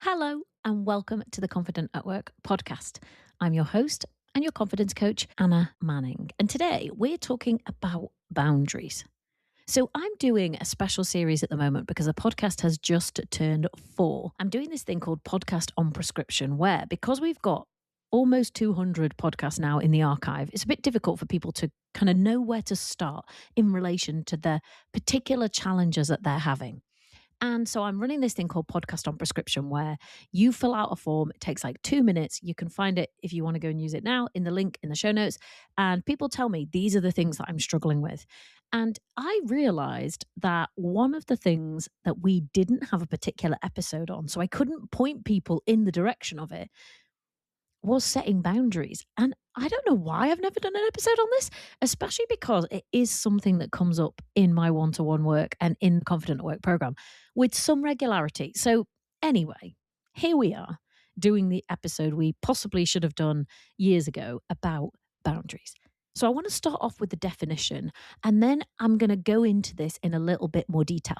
Hello, and welcome to the Confident at Work podcast. I'm your host and your confidence coach, Anna Manning. And today we're talking about boundaries. So, I'm doing a special series at the moment because the podcast has just turned 4. I'm doing this thing called Podcast on Prescription, where because we've got almost 200 podcasts now in the archive, it's a bit difficult for people to kind of know where to start in relation to the particular challenges that they're having. And so I'm running this thing called Podcast on Prescription where you fill out a form. It takes like 2 minutes. You can find it if you want to go and use it now in the link in the show notes. And people tell me these are the things that I'm struggling with. And I realized that one of the things that we didn't have a particular episode on, so I couldn't point people in the direction of it, was setting boundaries. And I don't know why I've never done an episode on this, especially because it is something that comes up in my one-to-one work and in the Confident at Work program with some regularity. So anyway, here we are doing the episode we possibly should have done years ago about boundaries. So I want to start off with the definition, and then I'm going to go into this in a little bit more detail.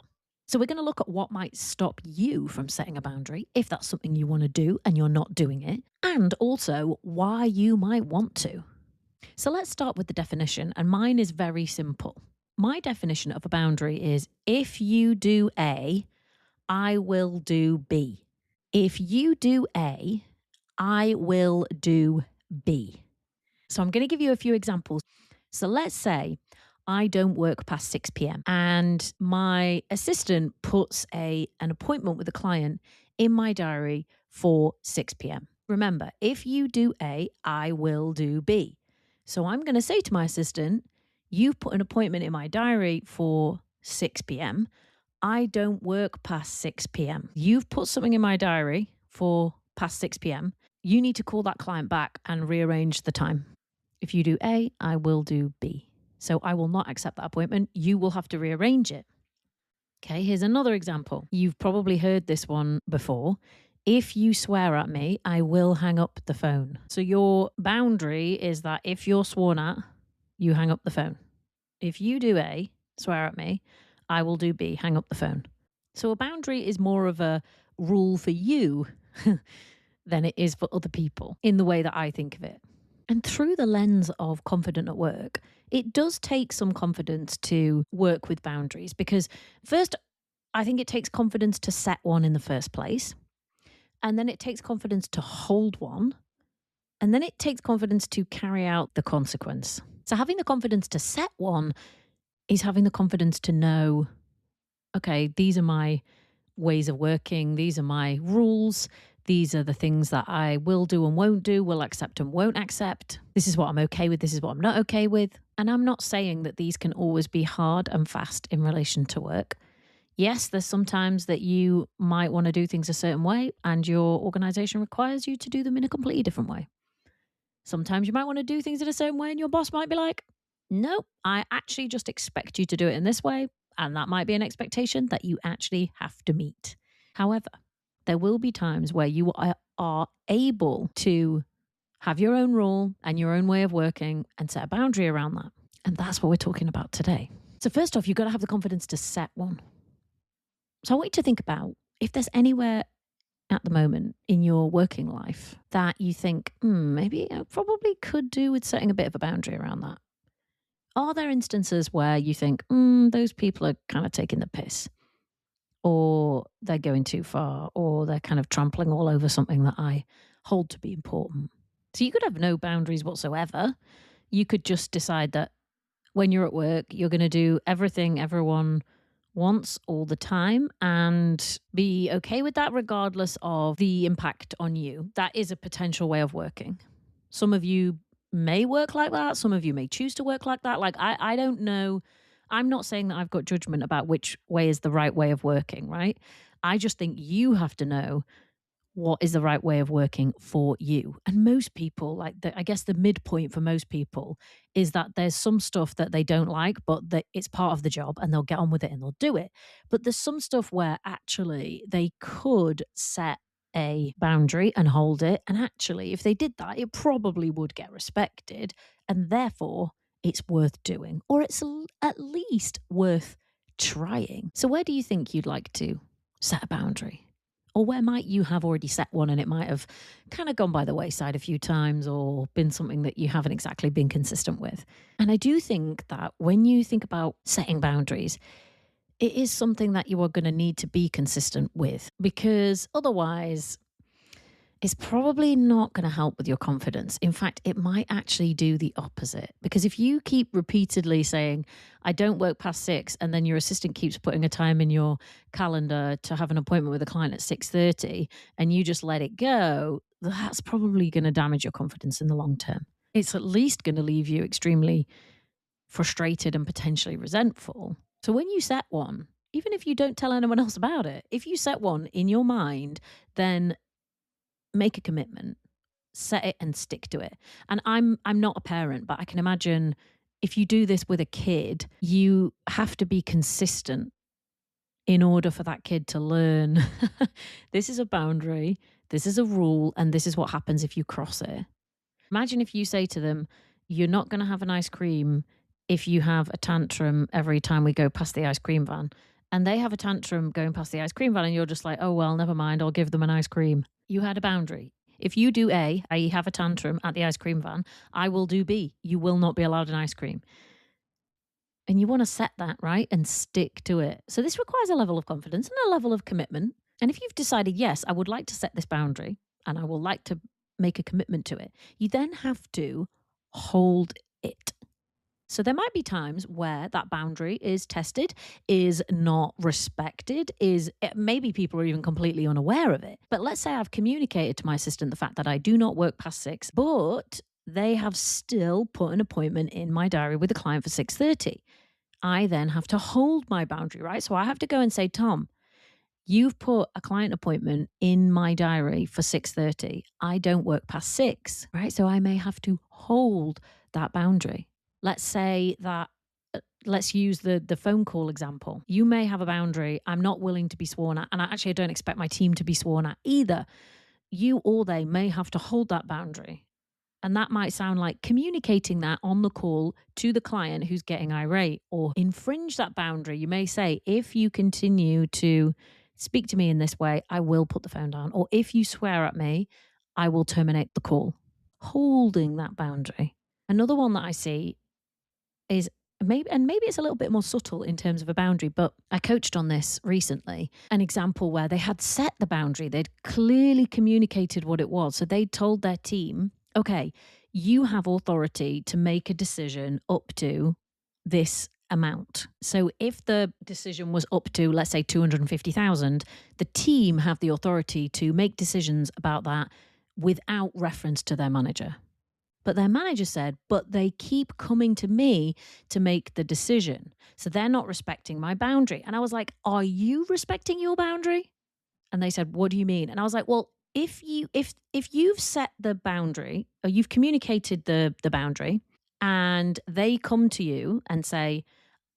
So we're going to look at what might stop you from setting a boundary, if that's something you want to do and you're not doing it, and also why you might want to. So let's start with the definition, and mine is very simple. My definition of a boundary is if you do A, I will do B. If you do A, I will do B. So I'm going to give you a few examples. So let's say I don't work past 6 p.m. and my assistant puts an appointment with a client in my diary for 6 p.m. Remember, if you do A, I will do B. So I'm going to say to my assistant, you've put an appointment in my diary for 6 p.m. I don't work past 6 p.m. You've put something in my diary for past 6 p.m. You need to call that client back and rearrange the time. If you do A, I will do B. So I will not accept that appointment. You will have to rearrange it. Okay, here's another example. You've probably heard this one before. If you swear at me, I will hang up the phone. So your boundary is that if you're sworn at, you hang up the phone. If you do A, swear at me, I will do B, hang up the phone. So a boundary is more of a rule for you than it is for other people in the way that I think of it. And through the lens of Confident at Work, it does take some confidence to work with boundaries because first, I think it takes confidence to set one in the first place. And then it takes confidence to hold one. And then it takes confidence to carry out the consequence. So having the confidence to set one is having the confidence to know, okay, these are my ways of working. These are my rules. These are the things that I will do and won't do, will accept and won't accept. This is what I'm okay with. This is what I'm not okay with. And I'm not saying that these can always be hard and fast in relation to work. Yes, there's sometimes that you might want to do things a certain way and your organization requires you to do them in a completely different way. Sometimes you might want to do things in a certain way and your boss might be like, no, I actually just expect you to do it in this way. And that might be an expectation that you actually have to meet. However, there will be times where you are able to have your own rule and your own way of working and set a boundary around that. And that's what we're talking about today. So first off, you've got to have the confidence to set one. So I want you to think about if there's anywhere at the moment in your working life that you think, maybe I probably could do with setting a bit of a boundary around that. Are there instances where you think, those people are kind of taking the piss? Or they're going too far, or they're kind of trampling all over something that I hold to be important. So you could have no boundaries whatsoever. You could just decide that when you're at work, you're going to do everything everyone wants all the time and be okay with that regardless of the impact on you. That is a potential way of working. Some of you may work like that. Some of you may choose to work like that. Like, I don't know. I'm not saying that I've got judgment about which way is the right way of working, right? I just think you have to know what is the right way of working for you. And most people, I guess the midpoint for most people is that there's some stuff that they don't like, but that it's part of the job and they'll get on with it and they'll do it. But there's some stuff where actually they could set a boundary and hold it. And actually, if they did that, it probably would get respected. And therefore, it's worth doing, or it's at least worth trying. So where do you think you'd like to set a boundary? Or where might you have already set one and it might have kind of gone by the wayside a few times or been something that you haven't exactly been consistent with? And I do think that when you think about setting boundaries, it is something that you are going to need to be consistent with, because otherwise it's probably not going to help with your confidence. In fact, it might actually do the opposite. Because if you keep repeatedly saying, I don't work past 6, and then your assistant keeps putting a time in your calendar to have an appointment with a client at 6:30, and you just let it go, that's probably going to damage your confidence in the long term. It's at least going to leave you extremely frustrated and potentially resentful. So when you set one, even if you don't tell anyone else about it, if you set one in your mind, then make a commitment, set it and stick to it. And I'm not a parent, but I can imagine if you do this with a kid, you have to be consistent in order for that kid to learn this is a boundary, this is a rule, and this is what happens if you cross it. Imagine if you say to them, you're not going to have an ice cream if you have a tantrum every time we go past the ice cream van. And they have a tantrum going past the ice cream van, and you're just like, oh, well, never mind, I'll give them an ice cream. You had a boundary. If you do A, i.e., have a tantrum at the ice cream van, I will do B. You will not be allowed an ice cream. And you want to set that, right? And stick to it. So this requires a level of confidence and a level of commitment. And if you've decided, yes, I would like to set this boundary and I will like to make a commitment to it, you then have to hold it. So there might be times where that boundary is tested, is not respected, maybe people are even completely unaware of it. But let's say I've communicated to my assistant the fact that I do not work past 6, but they have still put an appointment in my diary with a client for 6:30. I then have to hold my boundary, right? So I have to go and say, Tom, you've put a client appointment in my diary for 6:30. I don't work past 6, right? So I may have to hold that boundary. Let's say that, let's use the phone call example. You may have a boundary. I'm not willing to be sworn at, and I don't expect my team to be sworn at either. You or they may have to hold that boundary. And that might sound like communicating that on the call to the client who's getting irate, or infringe that boundary. You may say, if you continue to speak to me in this way, I will put the phone down. Or if you swear at me, I will terminate the call. Holding that boundary. Another one that I see is maybe it's a little bit more subtle in terms of a boundary, but I coached on this recently, an example where they had set the boundary. They'd clearly communicated what it was. So they told their team, okay, you have authority to make a decision up to this amount. So if the decision was up to, let's say, 250,000, the team have the authority to make decisions about that without reference to their manager. But their manager said, but they keep coming to me to make the decision. So they're not respecting my boundary. And I was like, are you respecting your boundary? And they said, what do you mean? And I was like, well, if you've set the boundary, or you've communicated the boundary, and they come to you and say,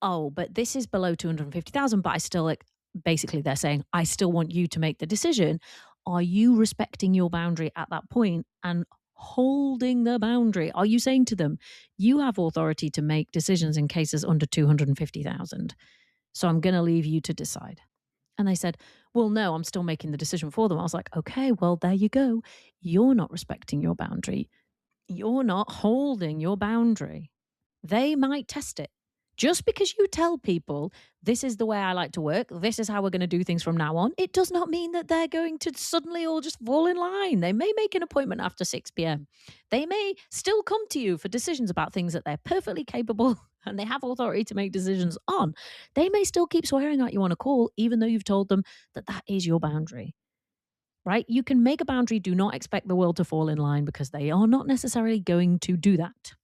oh, but this is below 250,000, but I still, like, basically they're saying, I still want you to make the decision. Are you respecting your boundary at that point and holding the boundary? Are you saying to them, you have authority to make decisions in cases under 250,000. So I'm going to leave you to decide. And they said, well, no, I'm still making the decision for them. I was like, okay, well, there you go. You're not respecting your boundary. You're not holding your boundary. They might test it. Just because you tell people, this is the way I like to work, this is how we're going to do things from now on, it does not mean that they're going to suddenly all just fall in line. They may make an appointment after 6 p.m. They may still come to you for decisions about things that they're perfectly capable and they have authority to make decisions on. They may still keep swearing at you on a call, even though you've told them that that is your boundary. Right? You can make a boundary. Do not expect the world to fall in line, because they are not necessarily going to do that.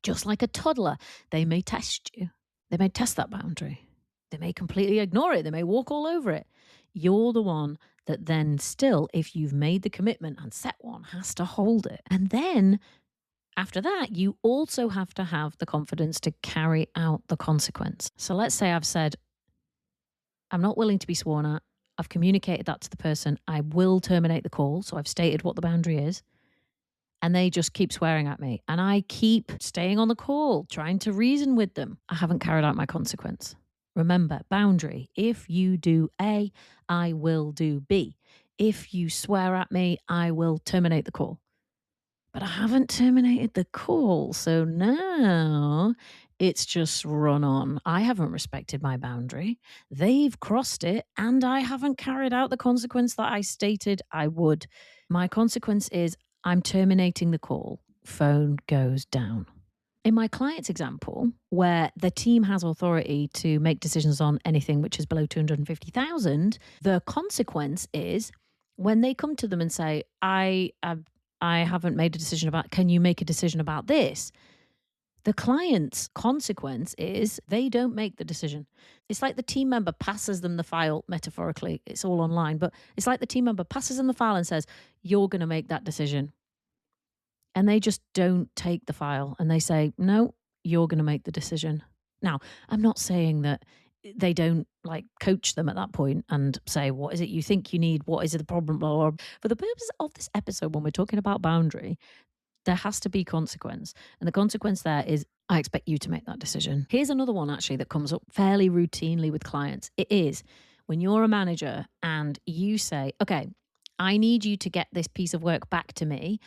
Just like a toddler, they may test you. They may test that boundary. They may completely ignore it. They may walk all over it. You're the one that then still, if you've made the commitment and set one, has to hold it. And then after that, you also have to have the confidence to carry out the consequence. So let's say I've said, I'm not willing to be sworn at. I've communicated that to the person. I will terminate the call. So I've stated what the boundary is. And they just keep swearing at me. And I keep staying on the call, trying to reason with them. I haven't carried out my consequence. Remember, boundary. If you do A, I will do B. If you swear at me, I will terminate the call. But I haven't terminated the call. So now it's just run on. I haven't respected my boundary. They've crossed it, and I haven't carried out the consequence that I stated I would. My consequence is I'm terminating the call. Phone goes down. In my client's example, where the team has authority to make decisions on anything which is below 250,000, the consequence is when they come to them and say, I haven't made a decision about, can you make a decision about this? The client's consequence is they don't make the decision. It's like the team member passes them the file, metaphorically, it's all online, but it's like the team member passes them the file and says, you're going to make that decision. And they just don't take the file and they say, no, you're going to make the decision. Now, I'm not saying that they don't like coach them at that point and say, what is it you think you need? What is it the problem? Or for the purpose of this episode, when we're talking about boundary, there has to be consequence. And the consequence there is, I expect you to make that decision. Here's another one actually that comes up fairly routinely with clients. It is when you're a manager and you say, okay, I need you to get this piece of work back to me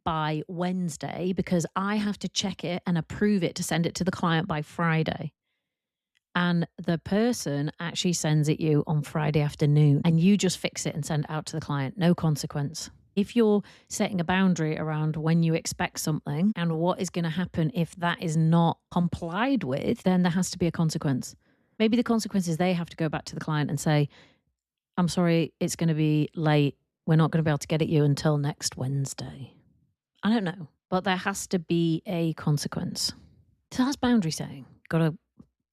by Wednesday because I have to check it and approve it to send it to the client by Friday. And the person actually sends it you on Friday afternoon and you just fix it and send it out to the client. No consequence. If you're setting a boundary around when you expect something and what is going to happen if that is not complied with, then there has to be a consequence. Maybe the consequence is they have to go back to the client and say, I'm sorry, it's going to be late. We're not going to be able to get at you until next Wednesday. I don't know, but there has to be a consequence. So that's boundary setting. Got to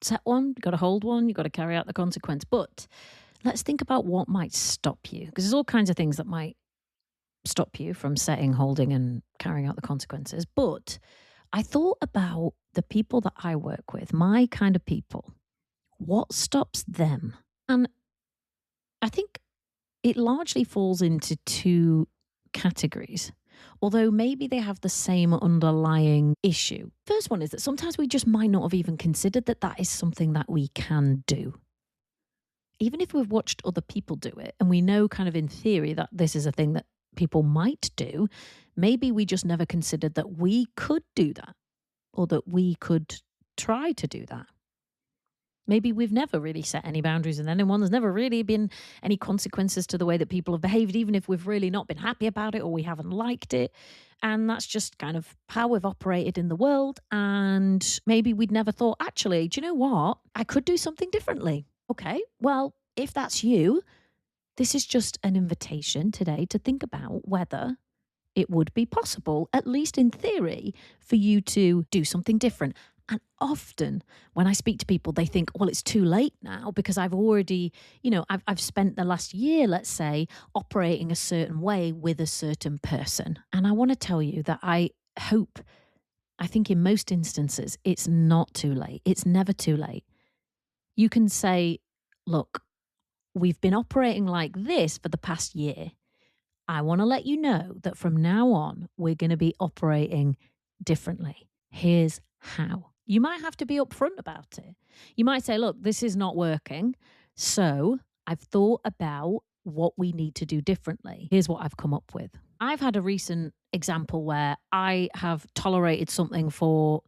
set one, got to hold one, you've got to carry out the consequence. But let's think about what might stop you, because there's all kinds of things that might stop you from setting, holding, and carrying out the consequences. But I thought about the people that I work with, my kind of people. What stops them? And I think it largely falls into two categories, although maybe they have the same underlying issue. First one is that sometimes we just might not have even considered that that is something that we can do. Even if we've watched other people do it and we know kind of in theory that this is a thing that people might do, maybe we just never considered that we could do that or that we could try to do that. Maybe we've never really set any boundaries with anyone. There's never really been any consequences to the way that people have behaved, even if we've really not been happy about it or we haven't liked it. And that's just kind of how we've operated in the world. And maybe we'd never thought, actually, do you know what? I could do something differently. Okay, well, if that's you, this is just an invitation today to think about whether it would be possible, at least in theory, for you to do something different. And often when I speak to people, they think, well, it's too late now because I've already, I've spent the last year, let's say, operating a certain way with a certain person. And I want to tell you that I think in most instances, it's not too late. It's never too late. You can say, look, we've been operating like this for the past year. I want to let you know that from now on, we're going to be operating differently. Here's how. You might have to be upfront about it. You might say, look, this is not working. So I've thought about what we need to do differently. Here's what I've come up with. I've had a recent example where I have tolerated something for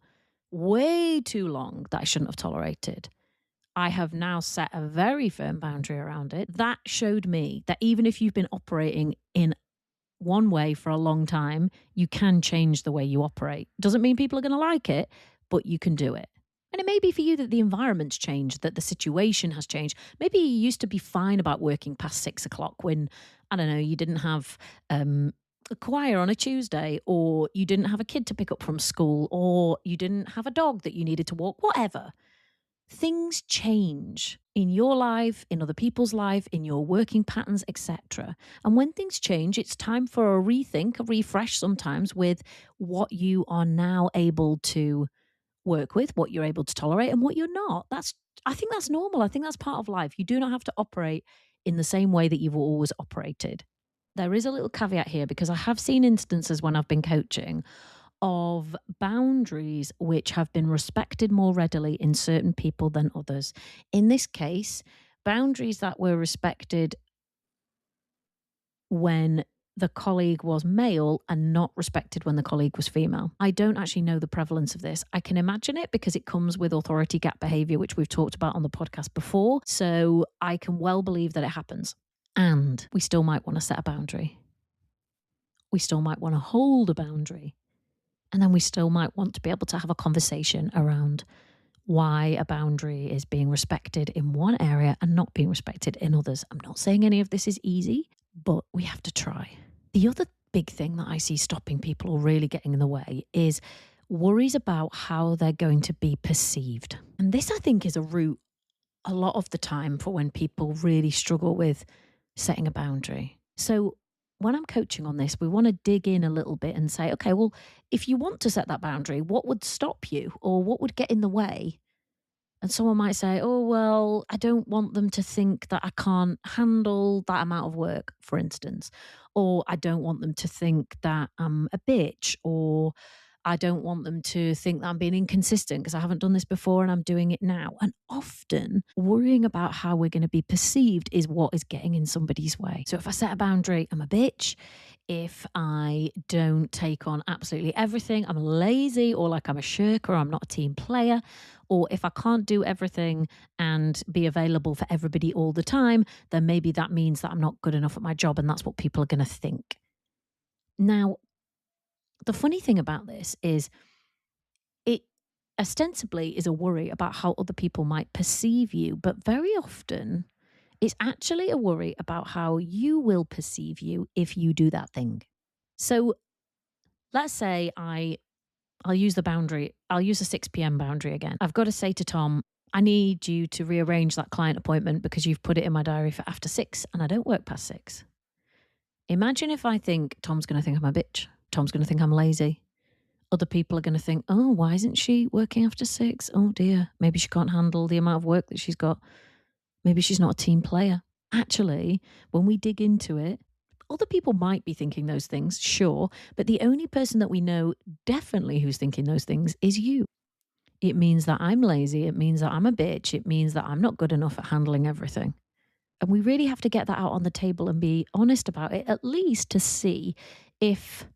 way too long that I shouldn't have tolerated. I have now set a very firm boundary around it. That showed me that even if you've been operating in one way for a long time, you can change the way you operate. Doesn't mean people are going to like it, but you can do it. And it may be for you that the environment's changed, that the situation has changed. Maybe you used to be fine about working past 6 o'clock when, I don't know, you didn't have a choir on a Tuesday, or you didn't have a kid to pick up from school, or you didn't have a dog that you needed to walk, whatever. Things change in your life, in other people's life, in your working patterns, etc. And when things change, it's time for a rethink, a refresh sometimes with what you are now able to work with, what you're able to tolerate and what you're not. I think that's normal. I think that's part of life. You do not have to operate in the same way that you've always operated. There is a little caveat here because I have seen instances when I've been coaching of boundaries which have been respected more readily in certain people than others. In this case, boundaries that were respected when the colleague was male and not respected when the colleague was female. I don't actually know the prevalence of this. I can imagine it because it comes with authority gap behavior, which we've talked about on the podcast before. So I can well believe that it happens. And we still might want to set a boundary. We still might want to hold a boundary. And then we still might want to be able to have a conversation around why a boundary is being respected in one area and not being respected in others. I'm not saying any of this is easy, but we have to try. The other big thing that I see stopping people or really getting in the way is worries about how they're going to be perceived. And this, I think, is a root a lot of the time for when people really struggle with setting a boundary. So when I'm coaching on this, we want to dig in a little bit and say, okay, well, if you want to set that boundary, what would stop you or what would get in the way? And someone might say, oh, well, I don't want them to think that I can't handle that amount of work, for instance. Or I don't want them to think that I'm a bitch, or I don't want them to think that I'm being inconsistent because I haven't done this before and I'm doing it now. And often worrying about how we're going to be perceived is what is getting in somebody's way. So if I set a boundary, I'm a bitch. If I don't take on absolutely everything, I'm lazy, or like I'm a shirker, or I'm not a team player. Or if I can't do everything and be available for everybody all the time, then maybe that means that I'm not good enough at my job, and that's what people are going to think. Now, the funny thing about this is it ostensibly is a worry about how other people might perceive you, but very often it's actually a worry about how you will perceive you if you do that thing. So let's say I'll use the boundary. I'll use a 6 p.m. boundary again. I've got to say to Tom, I need you to rearrange that client appointment because you've put it in my diary for after 6 and I don't work past 6. Imagine if I think Tom's going to think I'm a bitch. Tom's going to think I'm lazy. Other people are going to think, oh, why isn't she working after 6? Oh dear, maybe she can't handle the amount of work that she's got. Maybe she's not a team player. Actually, when we dig into it, other people might be thinking those things, sure, but the only person that we know definitely who's thinking those things is you. It means that I'm lazy. It means that I'm a bitch. It means that I'm not good enough at handling everything. And we really have to get that out on the table and be honest about it, at least to see if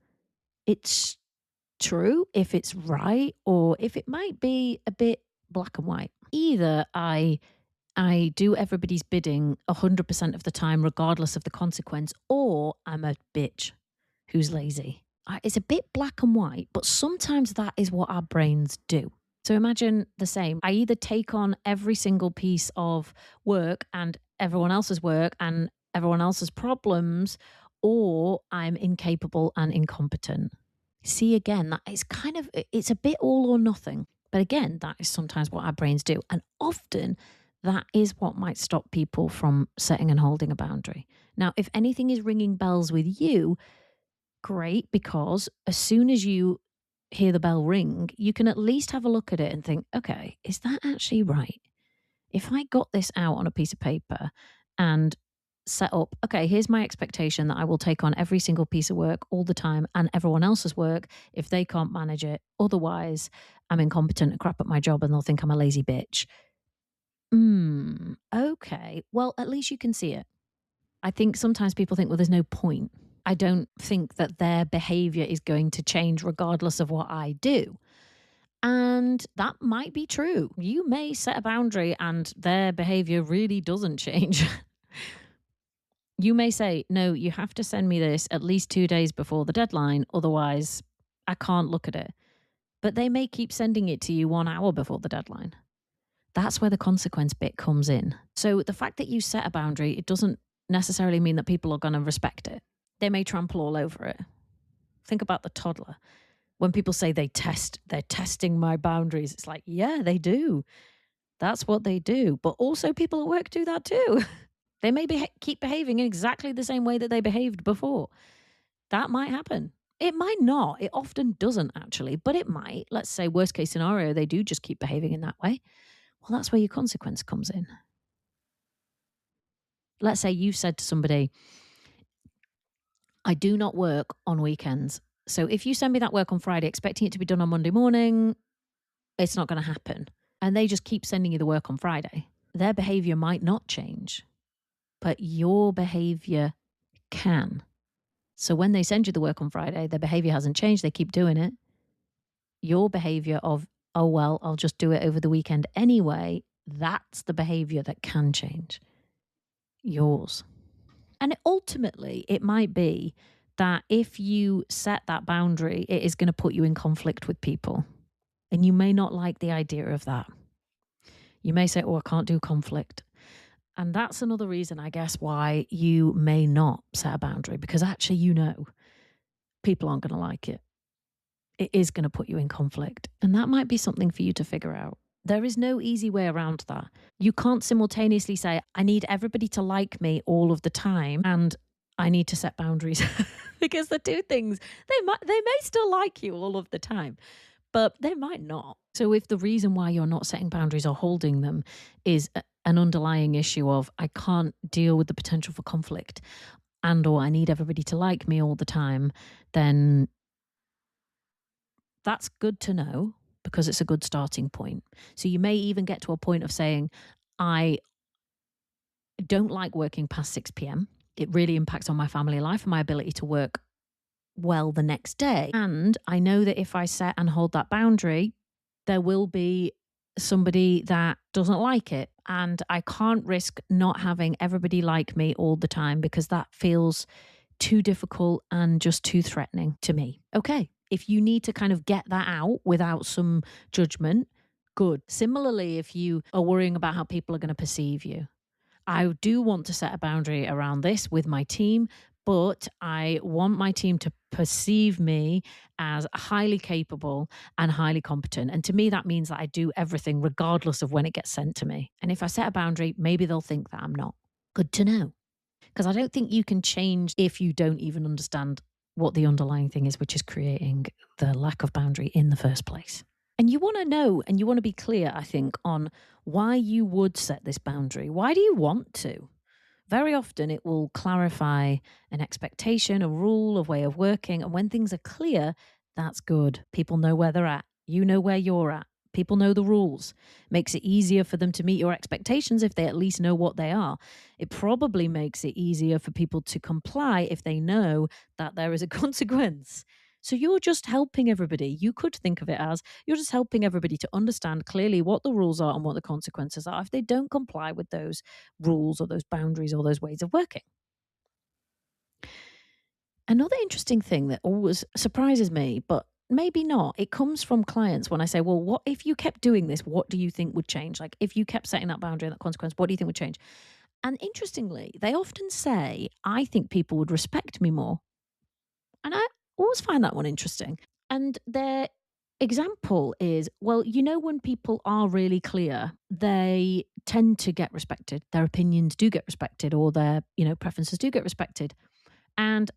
it's true, if it's right, or if it might be a bit black and white. Either I do everybody's bidding 100% of the time, regardless of the consequence, or I'm a bitch who's lazy. It's a bit black and white, but sometimes that is what our brains do. So imagine the same. I either take on every single piece of work and everyone else's work and everyone else's problems, or I'm incapable and incompetent. See, again, that is it's a bit all or nothing. But again, that is sometimes what our brains do. And often that is what might stop people from setting and holding a boundary. Now, if anything is ringing bells with you, great, because as soon as you hear the bell ring, you can at least have a look at it and think, okay, is that actually right? If I got this out on a piece of paper and set up, okay, here's my expectation that I will take on every single piece of work all the time and everyone else's work if they can't manage it. Otherwise, I'm incompetent and crap at my job and they'll think I'm a lazy bitch. Okay. Well, at least you can see it. I think sometimes people think, well, there's no point. I don't think that their behavior is going to change regardless of what I do. And that might be true. You may set a boundary and their behavior really doesn't change. You may say, no, you have to send me this at least 2 days before the deadline. Otherwise, I can't look at it. But they may keep sending it to you 1 hour before the deadline. That's where the consequence bit comes in. So the fact that you set a boundary, it doesn't necessarily mean that people are going to respect it. They may trample all over it. Think about the toddler. When people say they're testing my boundaries, it's like, yeah, they do. That's what they do. But also people at work do that too. They may keep behaving in exactly the same way that they behaved before. That might happen. It might not. It often doesn't actually, but it might. Let's say worst case scenario, they do just keep behaving in that way. Well, that's where your consequence comes in. Let's say you said to somebody, I do not work on weekends. So if you send me that work on Friday, expecting it to be done on Monday morning, it's not going to happen. And they just keep sending you the work on Friday. Their behavior might not change, but your behavior can. So when they send you the work on Friday, their behavior hasn't changed. They keep doing it. Your behavior of, oh, well, I'll just do it over the weekend anyway, that's the behavior that can change. Yours. And ultimately, it might be that if you set that boundary, it is going to put you in conflict with people. And you may not like the idea of that. You may say, oh, I can't do conflict. And that's another reason, I guess, why you may not set a boundary, because actually, people aren't going to like it. It is going to put you in conflict. And that might be something for you to figure out. There is no easy way around that. You can't simultaneously say, I need everybody to like me all of the time, and I need to set boundaries. Because the two things, they may still like you all of the time, but they might not. So if the reason why you're not setting boundaries or holding them is an underlying issue of, I can't deal with the potential for conflict, or I need everybody to like me all the time, then that's good to know, because it's a good starting point. So you may even get to a point of saying, I don't like working past 6 p.m. It really impacts on my family life and my ability to work well the next day. And I know that if I set and hold that boundary, there will be somebody that doesn't like it. And I can't risk not having everybody like me all the time, because that feels too difficult and just too threatening to me. Okay. If you need to kind of get that out without some judgment, good. Similarly, if you are worrying about how people are going to perceive you, I do want to set a boundary around this with my team, but I want my team to perceive me as highly capable and highly competent. And to me, that means that I do everything regardless of when it gets sent to me. And if I set a boundary, maybe they'll think that I'm not. Good to know. Because I don't think you can change if you don't even understand what the underlying thing is, which is creating the lack of boundary in the first place. And you want to know, and you want to be clear, I think, on why you would set this boundary. Why do you want to? Very often it will clarify an expectation, a rule, a way of working. And when things are clear, that's good. People know where they're at. You know where you're at. People know the rules. Makes it easier for them to meet your expectations if they at least know what they are. It probably makes it easier for people to comply if they know that there is a consequence. So you're just helping everybody. You could think of it as you're just helping everybody to understand clearly what the rules are and what the consequences are if they don't comply with those rules or those boundaries or those ways of working. Another interesting thing that always surprises me, but maybe not, it comes from clients when I say, well, what if you kept doing this? What do you think would change? Like if you kept setting that boundary and that consequence, what do you think would change? And interestingly, they often say, I think people would respect me more. And I always find that one interesting. And their example is, well, when people are really clear, they tend to get respected. Their opinions do get respected, or their, preferences do get respected. And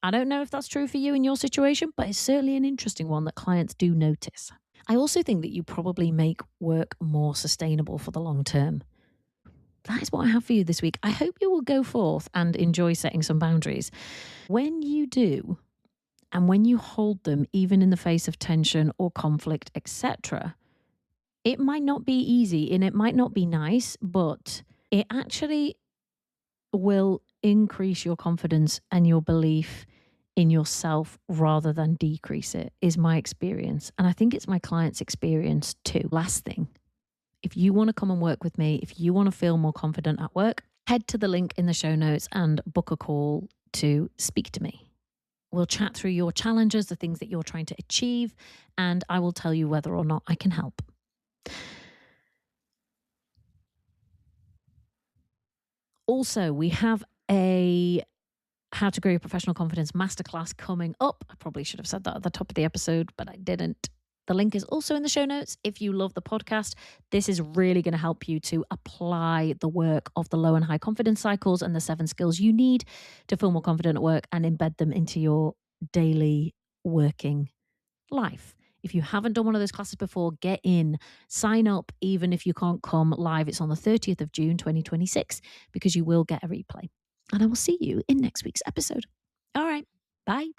I don't know if that's true for you in your situation, but it's certainly an interesting one that clients do notice. I also think that you probably make work more sustainable for the long term. That is what I have for you this week. I hope you will go forth and enjoy setting some boundaries. When you do, and when you hold them, even in the face of tension or conflict, etc., it might not be easy and it might not be nice, but it actually will increase your confidence and your belief in yourself rather than decrease it, is my experience. And I think it's my clients' experience too. Last thing, if you want to come and work with me, if you want to feel more confident at work, head to the link in the show notes and book a call to speak to me. We'll chat through your challenges, the things that you're trying to achieve, and I will tell you whether or not I can help. Also, we have a How to Grow Your Professional Confidence masterclass coming up. I probably should have said that at the top of the episode, but I didn't. The link is also in the show notes. If you love the podcast, this is really going to help you to apply the work of the low and high confidence cycles and the 7 skills you need to feel more confident at work and embed them into your daily working life. If you haven't done one of those classes before, get in, sign up, even if you can't come live. It's on the 30th of June, 2026, because you will get a replay. And I will see you in next week's episode. All right. Bye.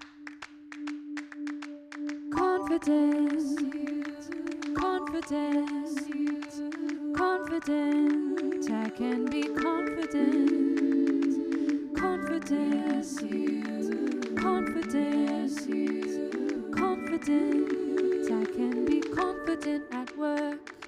Confident, confident, confident. I can be confident, confident, confident, confident. I can be confident at work.